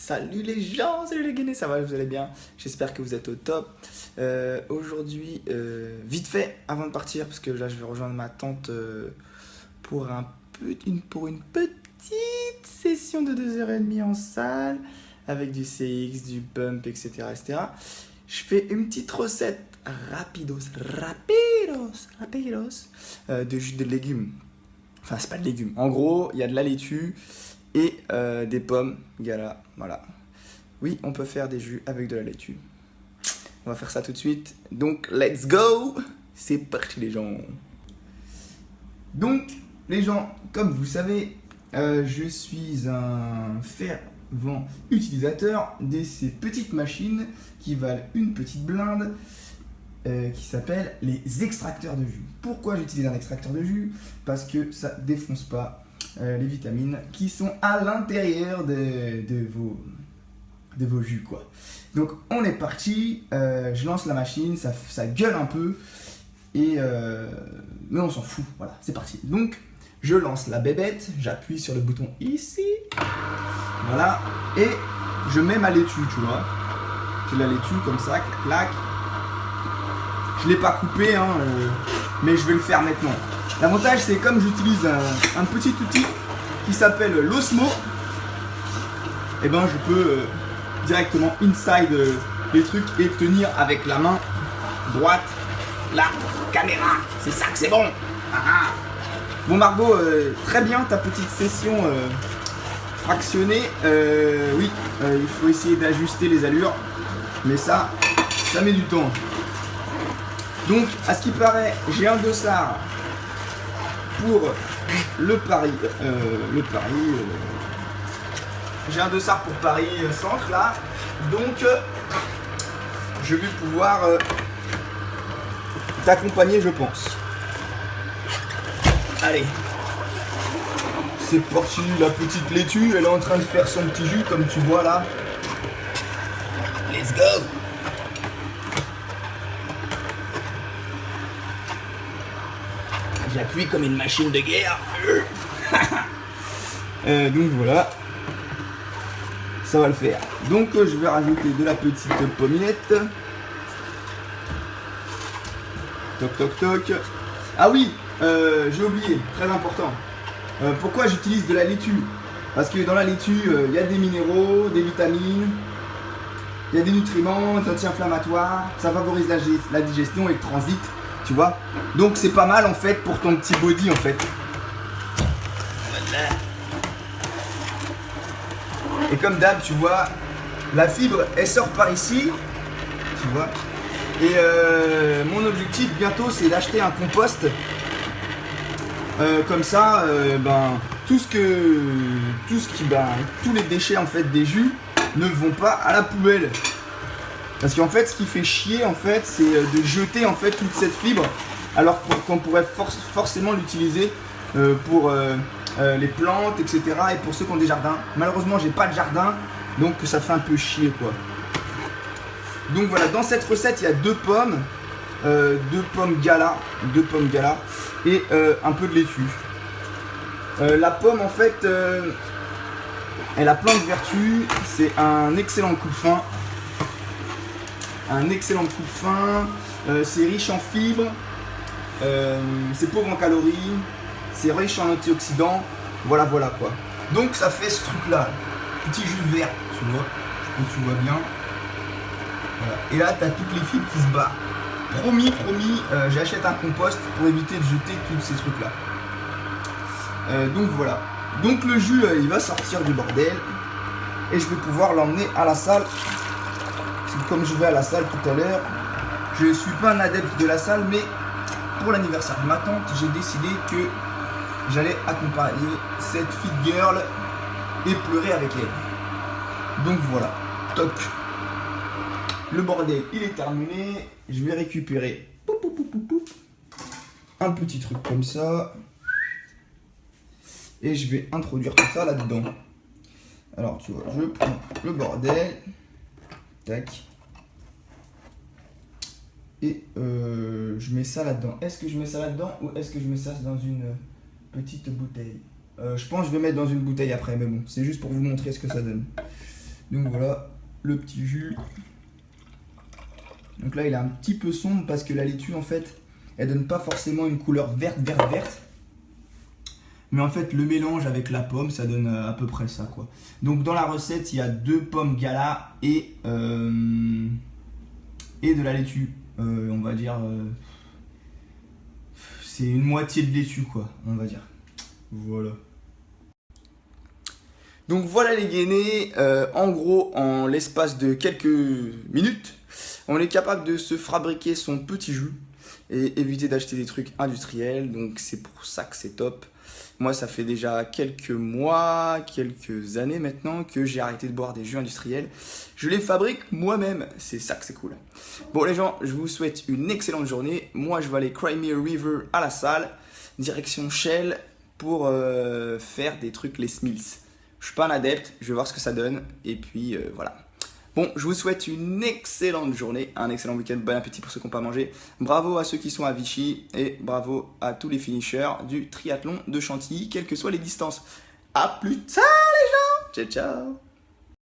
Salut les gens, salut les Guinéens, ça va, vous allez bien? J'espère que vous êtes au top. Aujourd'hui, vite fait, avant de partir, parce que là je vais rejoindre ma tante pour, pour une petite session de 2h30 en salle, avec du CX, du bump, etc. etc. Je fais une petite recette rapidos, de jus de légumes. Enfin, c'est pas de légumes. En gros, il y a de la laitue et des pommes gala, voilà. Oui, on peut faire des jus avec de la laitue. On va faire ça tout de suite. Donc, let's go! C'est parti les gens. Donc, les gens, comme vous savez, je suis un fervent utilisateur de ces petites machines qui valent une petite blinde, qui s'appellent les extracteurs de jus. Pourquoi j'utilise un extracteur de jus? Parce que ça défonce pas les vitamines qui sont à l'intérieur de vos jus, quoi. Donc on est parti, je lance la machine, ça gueule un peu, mais on s'en fout, voilà, c'est parti. Donc je lance la bébête, j'appuie sur le bouton ici, voilà, et je mets ma laitue, tu vois. J'ai la laitue comme ça, clac, clac. Je ne l'ai pas coupé, hein, mais je vais le faire maintenant. L'avantage, c'est comme j'utilise un petit outil qui s'appelle l'Osmo, et ben je peux directement inside les trucs et tenir avec la main droite la caméra. C'est ça que c'est bon. Bon Margot, très bien ta petite session fractionnée. Oui, il faut essayer d'ajuster les allures, mais ça met du temps. Donc, à ce qui paraît, j'ai un dossard pour le Paris. J'ai un dossard pour Paris Centre là. Donc, je vais pouvoir t'accompagner, je pense. Allez. C'est parti, la petite laitue. Elle est en train de faire son petit jus, comme tu vois là. Let's go! J'appuie comme une machine de guerre. Donc voilà. Ça va le faire. Donc je vais rajouter de la petite pommette. Toc toc toc. Ah oui, j'ai oublié, très important. Pourquoi j'utilise de la laitue? Parce que dans la laitue, il y a des minéraux, des vitamines, il y a des nutriments, des anti-inflammatoires, ça favorise la digestion et le transit. Tu vois, donc c'est pas mal en fait pour ton petit body en fait. Voilà. Et comme d'hab, tu vois, la fibre elle sort par ici, tu vois. Et mon objectif bientôt c'est d'acheter un compost. Comme ça, tous les déchets en fait des jus ne vont pas à la poubelle. Parce qu'en fait, ce qui fait chier, en fait, c'est de jeter en fait toute cette fibre, alors qu'on pourrait forcément l'utiliser pour les plantes, etc. Et pour ceux qui ont des jardins. Malheureusement, j'ai pas de jardin, donc ça fait un peu chier, quoi. Donc voilà, dans cette recette, il y a deux pommes gala, et un peu de laitue. La pomme, en fait, elle a plein de vertus. C'est un excellent coup de fin. C'est riche en fibres, c'est pauvre en calories, c'est riche en antioxydants, voilà quoi. Donc ça fait ce truc là, petit jus vert, tu vois, tu vois bien. Voilà. Et là t'as toutes les fibres qui se battent. Promis, j'achète un compost pour éviter de jeter tous ces trucs là. Donc voilà. Donc le jus il va sortir du bordel et je vais pouvoir l'emmener à la salle. Comme je vais à la salle tout à l'heure, je ne suis pas un adepte de la salle, mais pour l'anniversaire de ma tante, j'ai décidé que j'allais accompagner cette fit girl et pleurer avec elle. Donc voilà, toc. Le bordel, il est terminé. Je vais récupérer un petit truc comme ça. Et je vais introduire tout ça là-dedans. Alors tu vois, je prends le bordel. Tac. Et je mets ça là-dedans. Est-ce que je mets ça là-dedans ou est-ce que je mets ça dans une petite bouteille? Je pense que je vais mettre dans une bouteille après, mais bon, c'est juste pour vous montrer ce que ça donne. Donc voilà, le petit jus. Donc là, il est un petit peu sombre parce que la laitue, en fait, elle donne pas forcément une couleur verte. Mais en fait, le mélange avec la pomme, ça donne à peu près ça, quoi. Donc dans la recette, il y a 2 pommes gala et de la laitue. On va dire, c'est une moitié de laitue, quoi, on va dire. Voilà. Donc voilà les gainés, en gros, en l'espace de quelques minutes, on est capable de se fabriquer son petit jus et éviter d'acheter des trucs industriels. Donc c'est pour ça que c'est top. Moi, ça fait déjà quelques mois, quelques années maintenant que j'ai arrêté de boire des jus industriels. Je les fabrique moi-même, c'est ça que c'est cool. Bon les gens, je vous souhaite une excellente journée. Moi, je vais aller Crimea River à la salle, direction Shell pour faire des trucs les Smiths. Je suis pas un adepte, je vais voir ce que ça donne et puis voilà. Bon, je vous souhaite une excellente journée, un excellent week-end, bon appétit pour ceux qui n'ont pas mangé. Bravo à ceux qui sont à Vichy et bravo à tous les finishers du triathlon de Chantilly, quelles que soient les distances. A plus tard les gens, ciao ciao.